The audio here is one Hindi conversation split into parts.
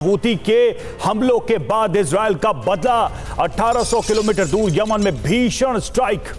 हूती के हमलों के बाद इजराइल का बदला 1800 किलोमीटर दूर यमन में भीषण स्ट्राइक।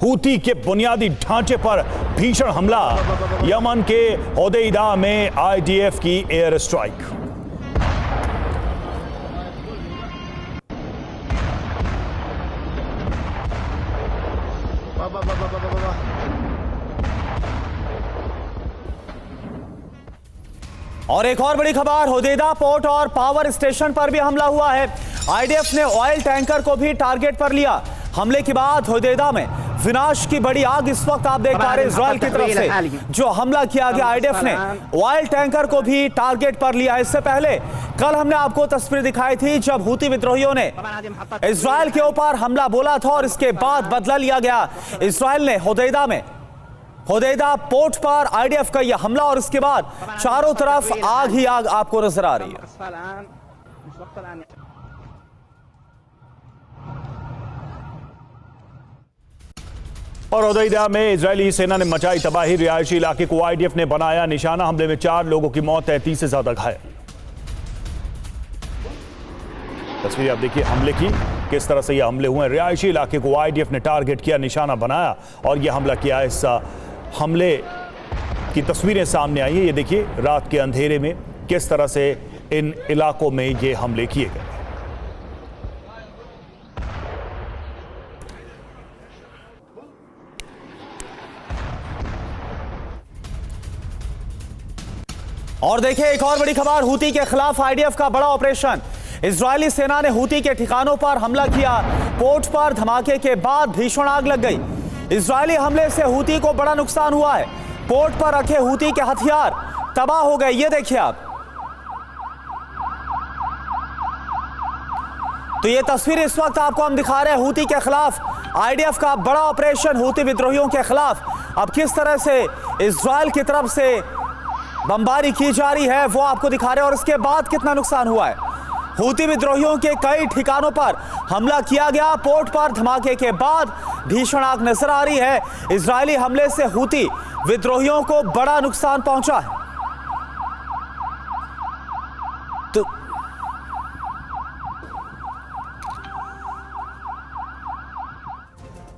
हूती के बुनियादी ढांचे पर भीषण हमला। यमन के होदेइदा में आईडीएफ की एयर स्ट्राइक। और एक और बड़ी खबर, होदेइदा पोर्ट और पावर स्टेशन पर भी हमला हुआ है। आईडीएफ ने ऑयल टैंकर को भी टारगेट पर लिया। हमले के बाद होदेइदा में विनाश की बड़ी आग इस वक्त आप देख पा रहे हैं। इजराइल की तरफ से जो हमला किया गया, आईडीएफ ने ऑयल टैंकर को भी टारगेट पर लिया। इससे पहले कल हमने आपको तस्वीर दिखाई थी जब हूती विद्रोहियों ने इजराइल के ऊपर हमला बोला था और इसके बाद बदला लिया गया। इजराइल ने होदेइदा पोर्ट पर आईडीएफ का यह हमला और इसके बाद चारों तरफ आग ही आग आपको नजर आ रही है। और होदेइदा में इजरायली सेना ने मचाई तबाही। रिहायशी इलाके को आईडीएफ ने बनाया निशाना। हमले में 4 लोगों की मौत, 33 से ज्यादा घायल। तस्वीर आप देखिए हमले की, किस तरह से यह हमले हुए। रिहायशी इलाके को आईडीएफ ने टारगेट किया, निशाना बनाया और यह हमला किया। इस हमले की तस्वीरें सामने आई है। ये देखिए रात के अंधेरे में किस तरह से इन इलाकों में ये हमले किए गए। और देखिए एक और बड़ी खबर, हूती के खिलाफ आईडीएफ का बड़ा ऑपरेशन। इजरायली सेना ने हूती के ठिकानों पर हमला किया। पोर्ट पर धमाके के बाद भीषण आग लग गई। इजरायली हमले से हूती को बड़ा नुकसान हुआ है। पोर्ट पर रखे हूती के हथियार तबाह हो गए। ये देखिए आप, तो ये तस्वीर इस वक्त आपको हम दिखा रहे हैं। हूती के खिलाफ आईडीएफ का बड़ा ऑपरेशन हूती विद्रोहियों के खिलाफ। अब किस तरह से इजराइल की तरफ से बमबारी की जा रही है वो आपको दिखा रहे हैं और इसके बाद कितना नुकसान हुआ है। हूती विद्रोहियों के कई ठिकानों पर हमला किया गया। पोर्ट पर धमाके के बाद भीषण आग नजर आ रही है। इजरायली हमले से हूती विद्रोहियों को बड़ा नुकसान पहुंचा है। तो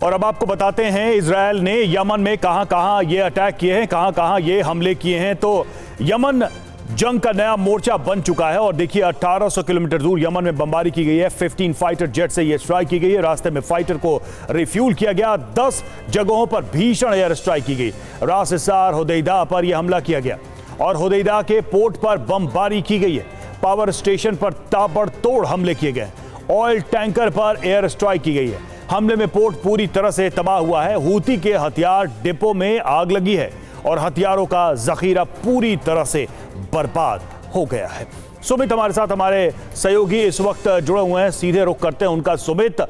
और अब आपको बताते हैं इजरायल ने यमन में कहां-कहां ये अटैक किए हैं, कहां-कहां ये हमले किए हैं। तो यमन जंग का नया मोर्चा बन चुका है और देखिए 1800 किलोमीटर दूर यमन में बमबारी की गई है। 15 फाइटर जेट से ये स्ट्राइक की गई है। रास्ते में फाइटर को रिफ्यूल किया गया। 10 जगहों पर भीषण एयर स्ट्राइक की गई। रास इसार होदेइदा पर यह हमला किया गया और होदेइदा के पोर्ट पर बमबारी की गई है। पावर स्टेशन पर ताबड़तोड़ हमले किए गए। ऑयल टैंकर पर एयर स्ट्राइक की गई है। हमले में पोर्ट पूरी तरह से तबाह हुआ है। हूती के हथियार डिपो में आग लगी है और हथियारों का जखीरा पूरी तरह से बर्बाद हो गया है। सुमित हमारे साथ, हमारे सहयोगी इस वक्त जुड़े हुए हैं, सीधे रुख करते हैं उनका। सुमित,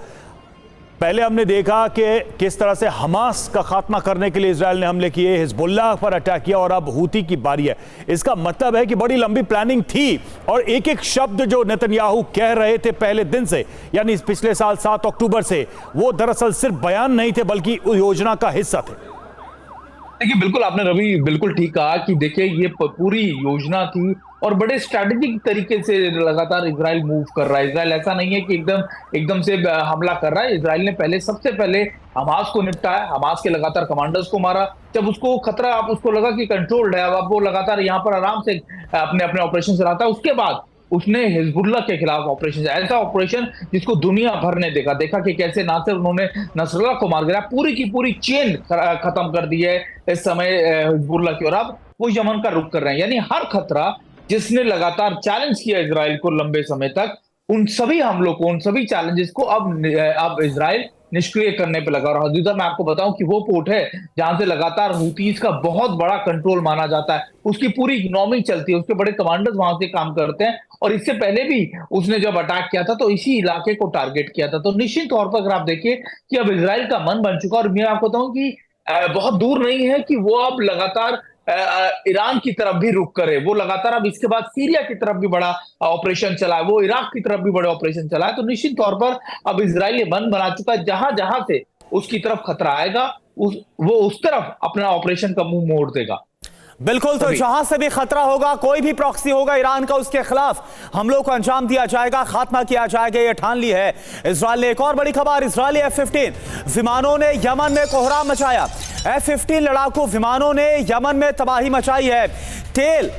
पहले हमने देखा कि किस तरह से हमास का खात्मा करने के लिए इजरायल ने हमले किए, हिजबुल्लाह पर अटैक किया और अब हूती की बारी है। इसका मतलब है कि बड़ी लंबी प्लानिंग थी और एक एक शब्द जो नेतन्याहू कह रहे थे पहले दिन से, यानी पिछले साल 7 अक्टूबर से, वो दरअसल सिर्फ बयान नहीं थे बल्कि योजना का हिस्सा थे। देखिए बिल्कुल आपने रवि बिल्कुल ठीक कहा कि देखिए ये पूरी योजना थी और बड़े स्ट्रैटेजिक तरीके से लगातार इजराइल मूव कर रहा है। इजराइल ऐसा नहीं है कि एकदम से हमला कर रहा है। इजराइल ने सबसे पहले हमास को निपटाया, हमास के लगातार कमांडर्स को मारा। जब उसको खतरा आप उसको लगा कि कंट्रोल्ड है, अब वो लगातार यहाँ पर आराम से अपने ऑपरेशन चलाता है। उसके बाद उसने हिजबुल्लाह के खिलाफ ऑपरेशन, ऐसा ऑपरेशन जिसको दुनिया भर ने देखा कि कैसे ना सिर्फ उन्होंने नसरल्लाह को मार गिरा, पूरी की पूरी चेन खत्म कर दी है इस समय हिजबुल्लाह की। और अब वो यमन का रुख कर रहे हैं। यानी हर खतरा जिसने लगातार चैलेंज किया इजराइल को लंबे समय तक, उन सभी हमलों को, उन सभी चैलेंजेस को अब इजराइल निष्क्रिय करने पे लगा। और हदीदा मैं आपको बताऊं कि वो पोर्ट है जहां से लगातार हूतीज का बहुत बड़ा कंट्रोल माना जाता है। उसकी पूरी इकोनॉमी चलती है, उसके बड़े कमांडर्स वहां से काम करते हैं। और इससे पहले भी उसने जब अटैक किया था तो इसी इलाके को टारगेट किया था। तो निश्चित तौर पर अगर आप देखिए कि अब इजराइल का मन बन चुका। और मैं आपको बताऊं कि बहुत दूर नहीं है कि वो अब लगातार ईरान की तरफ भी रुख करे। वो लगातार अब इसके बाद सीरिया की तरफ भी बड़ा ऑपरेशन चला है, वो इराक की तरफ भी बड़े ऑपरेशन चला है। तो निश्चित तौर पर अब इजराइल मन बना चुका है, जहां जहां से उसकी तरफ खतरा आएगा वो उस तरफ अपना ऑपरेशन का मुंह मोड़ देगा। बिल्कुल, तो जहां से भी खतरा होगा, कोई भी प्रॉक्सी होगा ईरान का, उसके खिलाफ हमलों को अंजाम दिया जाएगा, खात्मा किया जाएगा, ये ठान ली है इजराइल ने। एक और बड़ी खबर, इजरायली F-15 विमानों ने यमन में कोहराम मचाया। F-15 लड़ाकू विमानों ने यमन में तबाही मचाई है। टेल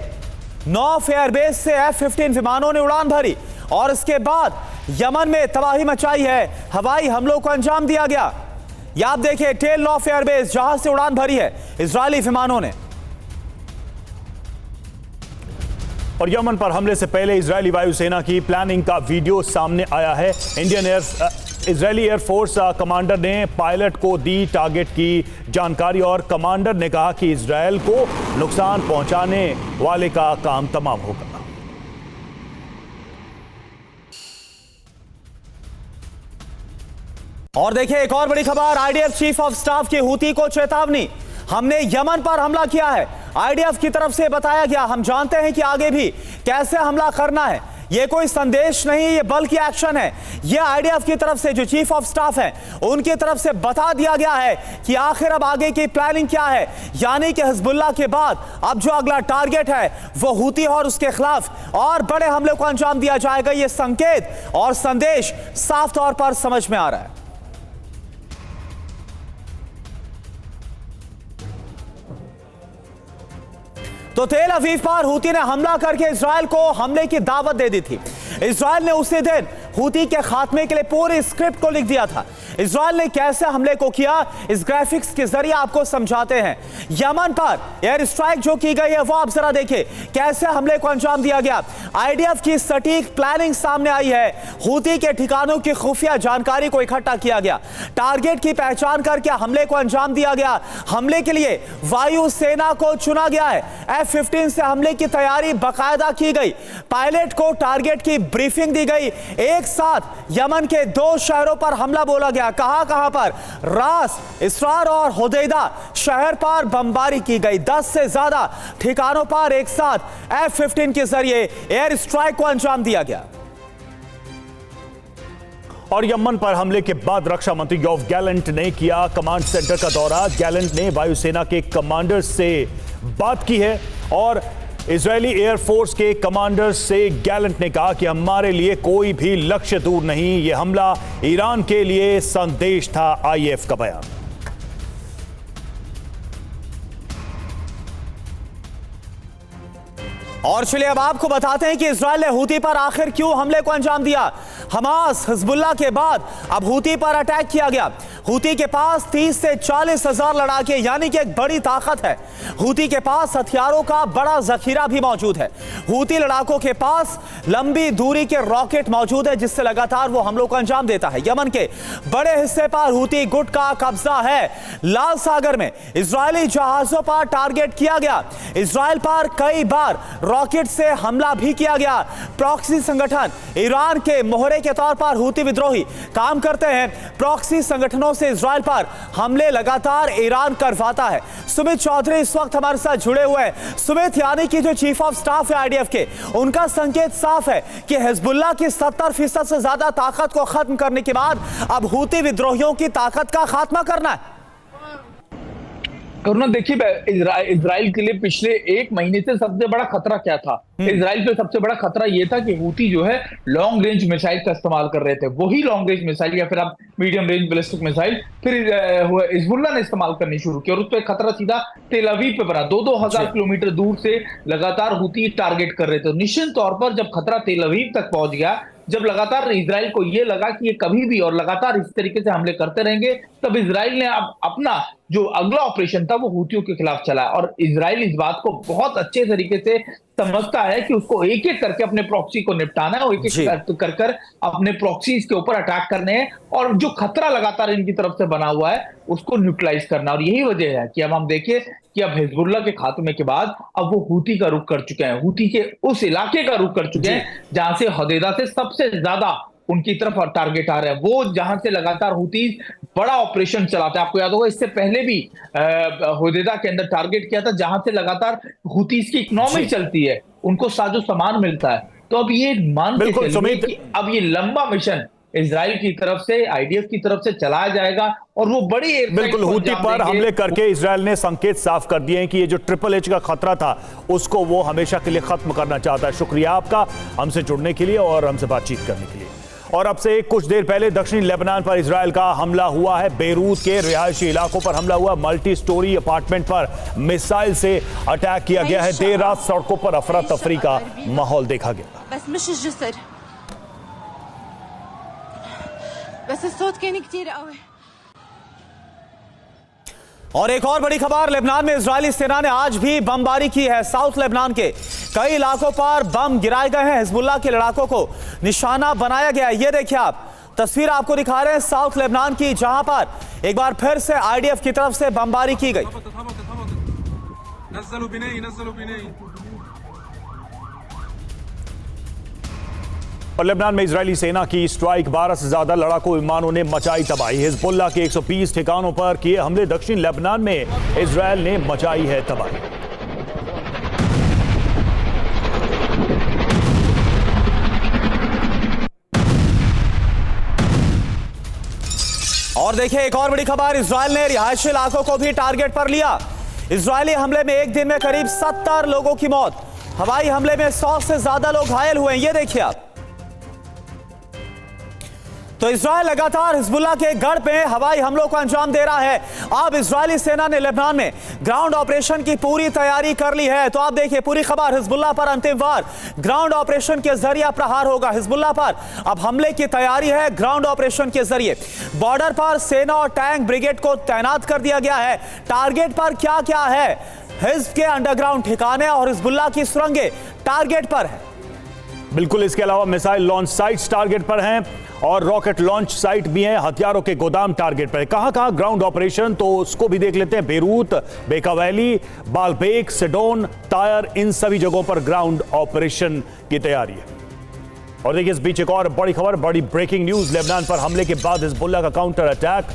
नौफ एयरबेस से F-15 विमानों ने उड़ान भरी और इसके बाद यमन में तबाही मचाई है, हवाई हमलों को अंजाम दिया गया। ये आप देखिए, टेल नौफ एयरबेस जहां से उड़ान भरी है इजरायली विमानों ने। और यमन पर हमले से पहले इजरायली वायुसेना की प्लानिंग का वीडियो सामने आया है। इजरायली एयरफोर्स कमांडर ने पायलट को दी टारगेट की जानकारी और कमांडर ने कहा कि इजरायल को नुकसान पहुंचाने वाले का काम तमाम होगा। और देखिए, एक और बड़ी खबर, आईडीएफ चीफ ऑफ स्टाफ की हूती को चेतावनी, हमने यमन पर हमला किया है। आईडीएफ की तरफ से बताया गया, हम जानते हैं कि आगे भी कैसे हमला करना है, ये कोई संदेश नहीं, ये बल्कि एक्शन है। ये आईडीएफ की तरफ से जो चीफ ऑफ स्टाफ है उनकी तरफ से बता दिया गया है कि आखिर अब आगे की प्लानिंग क्या है, यानी कि हिजबुल्लाह के बाद अब जो अगला टारगेट है वो हूती और उसके खिलाफ और बड़े हमले को अंजाम दिया जाएगा। ये संकेत और संदेश साफ तौर पर समझ में आ रहा है। तो तेल अवीव पर हूती ने हमला करके इजरायल को हमले की दावत दे दी थी। इजरायल ने उसी दिन हूती के खात्मे के लिए पूरी स्क्रिप्ट को लिख दिया था। इजरायल ने कैसे हमले को किया, इस ग्राफिक्स के जरिए आपको समझाते हैं। यमन पर एयर स्ट्राइक जो की गई है वो आप जरा देखिए, कैसे हमले को अंजाम दिया गया। आईडीएफ की सटीक प्लानिंग सामने आई है। हूती के ठिकानों की खुफिया जानकारी को इकट्ठा किया गया, टारगेट की पहचान करके हमले को अंजाम दिया गया। हमले के लिए वायु सेना को चुना गया है। F-15 से हमले की तैयारी बाकायदा की गई, पायलट को टारगेट की ब्रीफिंग दी गई। एक साथ यमन के 2 शहरों पर हमला बोला गया। कहां पर? रास, इसरार और होदेदा शहर पर बमबारी की गई। 10 से ज्यादा ठिकानों पर एक साथ F-15 के जरिए एयर स्ट्राइक को अंजाम दिया गया। और यमन पर हमले के बाद रक्षा मंत्री योव गैलेंट ने किया कमांड सेंटर का दौरा। गैलेंट ने वायुसेना के कमांडर से बात की है और इजरायली एयरफोर्स के कमांडर से गैलेंट ने कहा कि हमारे लिए कोई भी लक्ष्य दूर नहीं, यह हमला ईरान के लिए संदेश था। आईएफ का बयान। और चलिए अब आपको बताते हैं कि इजरायल ने हूती पर आखिर क्यों हमले को अंजाम दिया। हमास, हिजबुल्लाह के बाद अब हूती पर अटैक किया गया। हूती के पास 30 से 40 हजार लड़ाके, यानी कि एक बड़ी ताकत है। हूती के पास हथियारों का बड़ा जखीरा भी मौजूद है। हूती लड़ाकों के पास लंबी दूरी के रॉकेट मौजूद है, जिससे लगातार वो हमलों को अंजाम देता है। यमन के बड़े हिस्से पर हूती गुट का कब्जा है। लाल सागर में इजरायली जहाजों पर टारगेट किया गया। इजरायल पर कई बार रॉकेट से हमला भी किया गया। प्रॉक्सी संगठन ईरान के मोहरे के तौर पर हूती विद्रोही काम करते हैं। प्रॉक्सी संगठनों से इजरायल पर हमले लगातार ईरान करवाता है। सुमित चौधरी इस वक्त हमारे साथ जुड़े हुए हैं। सुमित, यानी कि जो चीफ ऑफ स्टाफ है आईडीएफ के, उनका संकेत साफ है कि हिजबुल्लाह की 70% से ज्यादा ताकत को खत्म करने के बाद अब हूती विद्रोहियों की ताकत का खात्मा करना है। करुणा, देखिए इजराइल के लिए पिछले 1 महीने से सबसे बड़ा खतरा क्या था? इजराइल पे सबसे बड़ा खतरा ये था कि हूती जो है लॉन्ग रेंज मिसाइल का इस्तेमाल कर रहे थे। वही लॉन्ग रेंज मिसाइल या फिर आप मीडियम रेंज बैलिस्टिक मिसाइल फिर हिजबुल्लाह ने इस्तेमाल करनी शुरू की और उस पर खतरा सीधा तेल अवीव पे पड़ा। 2-2 हजार किलोमीटर दूर से लगातार हूती टारगेट कर रहे थे। निश्चित तौर पर जब खतरा तेल अवीव तक पहुंच गया, जब लगातार इजराइल को यह लगा कि ये कभी भी और लगातार इस तरीके से हमले करते रहेंगे, तब इजराइल ने अब अपना जो अगला ऑपरेशन था वो हूतियों के खिलाफ चलाया। और इजराइल इस बात को बहुत अच्छे तरीके से समझता है कि उसको एक एक करके अपने प्रॉक्सी को निपटाना है और एक एक कर अपने प्रॉक्सीज के ऊपर अटैक करने हैं और जो खतरा लगातार इनकी तरफ से बना हुआ है उसको न्यूट्रलाइज करना। और यही वजह है कि अब हम देखिए कि अब हिजबुल्लाह के खात्मे के बाद अब वो हूती का रुख कर चुके हैं, हूती के उस इलाके का रुख कर चुके हैं जहां से होदेदा से सबसे ज्यादा उनकी तरफ टारगेट आ रहा है। वो जहां से लगातार हूती बड़ा ऑपरेशन चलाते हैं। आपको याद होगा इससे पहले भी होदेदा के अंदर टारगेट किया था, जहां से लगातार हूती की इकोनॉमी चलती है, उनको साजो सामान मिलता है। तो अब ये मान के चलिए कि अब ये लंबा मिशन इजराइल की तरफ से, आईडीएफ की तरफ से चलाया जाएगा और वो बड़ी बिल्कुल हूती पर हमले करके इजराइल ने संकेत साफ कर दिए हैं कि ये जो ट्रिपल एच का खतरा था उसको वो हमेशा के लिए खत्म करना चाहता है। शुक्रिया आपका हमसे जुड़ने के लिए और हमसे बातचीत करने के लिए। और अब से कुछ देर पहले दक्षिणी लेबनान पर इजराइल का हमला हुआ है। बेरूत के रिहायशी इलाकों पर हमला हुआ। मल्टी स्टोरी अपार्टमेंट पर मिसाइल से अटैक किया गया है। देर रात सड़कों पर अफरा तफरी का माहौल देखा गया। और एक और बड़ी खबर, लेबनान में इजरायली सेना ने आज भी बमबारी की है। साउथ लेबनान के कई इलाकों पर बम गिराए गए हैं। हिजबुल्लाह के लड़ाकों को निशाना बनाया गया। ये देखिए आप तस्वीर आपको दिखा रहे हैं साउथ लेबनान की, जहां पर एक बार फिर से आईडीएफ की तरफ से बमबारी की गई। और लेबनान में इजरायली सेना की स्ट्राइक, 12 से ज्यादा लड़ाकू विमानों ने मचाई तबाही। हिजबुल्लाह के 120 ठिकानों पर किए हमले। दक्षिण लेबनान में इजरायल ने मचाई है तबाही। और देखिए एक और बड़ी खबर, इजरायल ने रिहायशी इलाकों को भी टारगेट पर लिया। इजरायली हमले में एक दिन में करीब 70 लोगों की मौत। हवाई हमले में 100 से ज्यादा लोग घायल हुए। ये देखिए आप। तो इजरायल लगातार हिजबुल्लाह के गढ़ पे हवाई हमलों को अंजाम दे रहा है। अब इजरायली सेना ने लेबनान में ग्राउंड ऑपरेशन की पूरी तैयारी कर ली है। तो आप देखिए पूरी खबर, हिजबुल्लाह पर अंतिम वार, ग्राउंड ऑपरेशन के जरिए प्रहार होगा। हिजबुल्लाह पर अब हमले की तैयारी है ग्राउंड ऑपरेशन के जरिए। बॉर्डर पर सेना और टैंक ब्रिगेड को तैनात कर दिया गया है। टारगेट पर क्या क्या है? हिज्ब के अंडरग्राउंड ठिकाने और हिजबुल्लाह की सुरंगें टारगेट पर है। बिल्कुल, इसके अलावा मिसाइल लॉन्च साइट्स टारगेट पर हैं और रॉकेट लॉन्च साइट भी हैं। हथियारों के गोदाम टारगेट पर है। कहां ग्राउंड ऑपरेशन, तो उसको भी देख लेते हैं। बेरूत, बेका वैली, बालबेक, सिडोन, तायर, इन सभी जगहों पर ग्राउंड ऑपरेशन की तैयारी है। और देखिए इस बीच एक और बड़ी खबर, बड़ी ब्रेकिंग न्यूज। लेबनान पर हमले के बाद हिजबुल्लाह का काउंटर अटैक,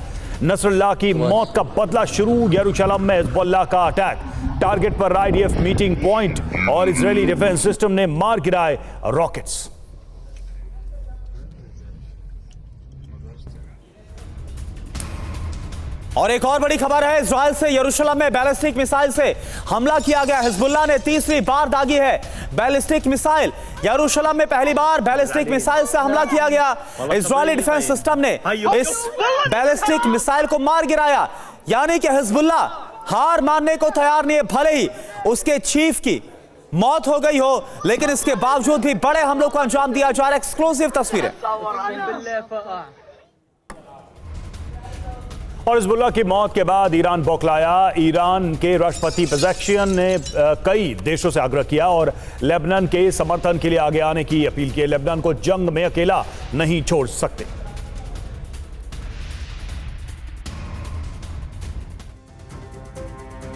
नसरुल्लाह की मौत का बदला शुरू। यरूशलेम में हिजबुल्लाह का अटैक, टारगेट पर आईडीएफ मीटिंग पॉइंट और इजरायली डिफेंस सिस्टम ने मार गिराए रॉकेट्स। और एक और बड़ी खबर है, इजरायल से यरूशलेम में बैलिस्टिक मिसाइल से हमला किया गया। हिजबुल्लाह ने तीसरी बार दागी है बैलिस्टिक मिसाइल। यरूशलेम में पहली बार बैलिस्टिक मिसाइल से हमला किया गया। इजरायली डिफेंस सिस्टम ने इस बैलिस्टिक मिसाइल को मार गिराया। यानी कि हिजबुल्लाह हार मानने को तैयार नहीं है। भले ही उसके चीफ की मौत हो गई हो, लेकिन इसके बावजूद भी बड़े हमलों को अंजाम दिया जा रहा है। एक्सक्लूसिव तस्वीरें। और हिजबुल्लाह की मौत के बाद ईरान बौखलाया। ईरान के राष्ट्रपति पेज़ेश्कियान ने कई देशों से आग्रह किया और लेबनान के समर्थन के लिए आगे आने की अपील की। लेबनान को जंग में अकेला नहीं छोड़ सकते।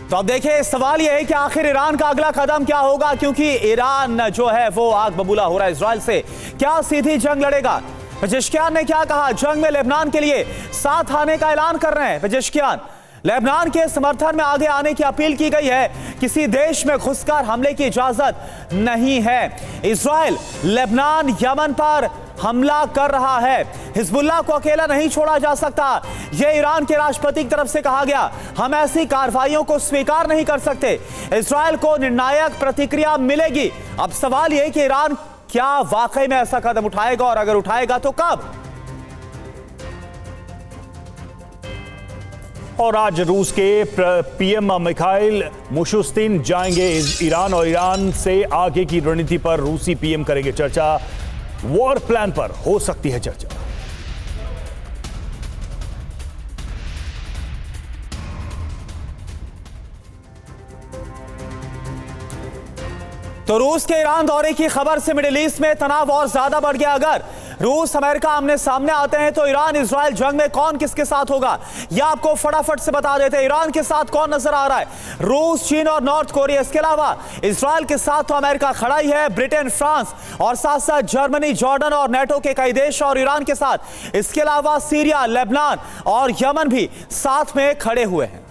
तो अब देखिए सवाल यह है कि आखिर ईरान का अगला कदम क्या होगा, क्योंकि ईरान जो है वो आग बबूला हो रहा है इजराइल से। क्या सीधी जंग लड़ेगा? पेज़ेश्कियान ने क्या कहा? जंग में लेबनान के लिए साथ आने का ऐलान कर रहे हैं पेज़ेश्कियान। लेबनान के समर्थन में आगे आने की अपील की गई है। किसी देश में घुसकर हमले की इजाजत नहीं है। इजराइल लेबनान यमन पर हमला कर रहा है। हिजबुल्लाह को अकेला नहीं छोड़ा जा सकता, यह ईरान के राष्ट्रपति की तरफ से कहा गया। हम ऐसी कार्रवाइयों को स्वीकार नहीं कर सकते। इजराइल को निर्णायक प्रतिक्रिया मिलेगी। अब सवाल यह कि ईरान क्या वाकई में ऐसा कदम उठाएगा, और अगर उठाएगा तो कब? और आज रूस के पीएम मिखाइल मिशुस्तिन जाएंगे ईरान और ईरान से आगे की रणनीति पर रूसी पीएम करेंगे चर्चा। वॉर प्लान पर हो सकती है चर्चा। तो रूस के ईरान दौरे की खबर से मिडिल ईस्ट में तनाव और ज्यादा बढ़ गया। अगर रूस अमेरिका आमने सामने आते हैं तो ईरान इजराइल जंग में कौन किसके साथ होगा, यह आपको फटाफट से बता देते हैं। ईरान के साथ कौन नजर आ रहा है? रूस, चीन और नॉर्थ कोरिया। इसके अलावा इजराइल के साथ तो अमेरिका खड़ा ही है, ब्रिटेन, फ्रांस और साथ साथ जर्मनी, जॉर्डन और नेटो के कई देश और ईरान के साथ। इसके अलावा सीरिया, लेबनान और यमन भी साथ में खड़े हुए हैं।